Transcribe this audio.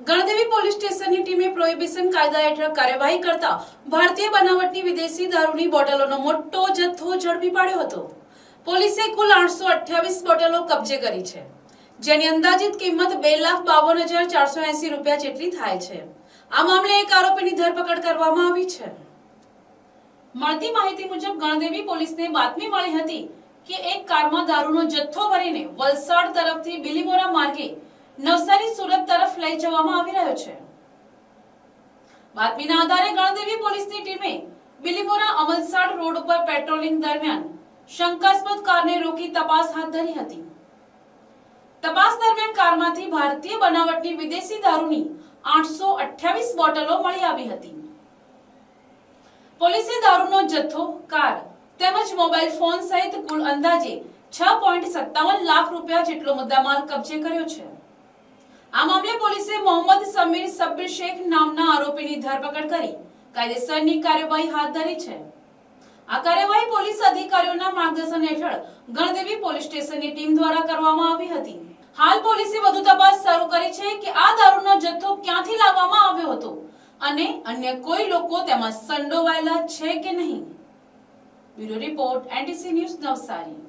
Gandevi police સ્ટેશનની ટીમે prohibition કાયદા હેઠળ કાર્યવાહી કરતા ભારતીય બનાવટની વિદેશી દારૂની બોટલોનો મોટો જથ્થો ઝડપી પાડ્યો હતો। પોલીસે કુલ 828 બોટલો કબજે કરી છે, જેની અંદાજિત કિંમત 2,52,480 રૂપિયા જેટલી થાય છે। આ મામલે એક આરોપીની ધરપકડ કરવામાં આવી છે। મળતી માહિતી મુજબ ગણદેવી પોલીસને બાતમી મળી હતી કે એક કારમાં દારૂનો જથ્થો ભરીને વલસાડ તરફથી બિલીમોરા માર્ગે નવસારી સુરત તરફ લઈ જવામાં આવી રહ્યો છે। બાતમીના આધારે ગણદેવી પોલીસની ટીમે બિલીમોરા અમલસાડ રોડ ઉપર પેટ્રોલિંગ દરમિયાન શંકાસ્પદ કારને રોકી તપાસ હાથ ધરી હતી। તપાસ દરમિયાન કારમાંથી ભારતીય બનાવટની વિદેશી દારૂની 828 બોટલો મળી આવી હતી। પોલીસે દારૂનો જથ્થો, કાર તેમજ મોબાઈલ ફોન સહિત કુલ અંદાજે 6.57 લાખ રૂપિયા જેટલો મુદ્દામાલ કબજે કર્યો છે। આ મામલે પોલીસે મોહમ્મદ સમીર સબ્બીર શેખ નામના આરોપીની ધરપકડ કરી કાયદેસરની કાર્યવાહી હાથ ધરી છે। આ કાર્યવાહી પોલીસ અધિકારીઓના માર્ગદર્શન હેઠળ ગણદેવી પોલીસ સ્ટેશનની ટીમ દ્વારા કરવામાં આવી હતી। હાલ પોલીસે વધુ તપાસ શરૂ કરી છે કે આ દારૂનો જથ્થો ક્યાંથી લાવવામાં આવ્યો હતો અને અન્ય કોઈ લોકો તેમાં સંડોવાયેલા છે કે નહીં। Bureau report, NTC news, Navsari.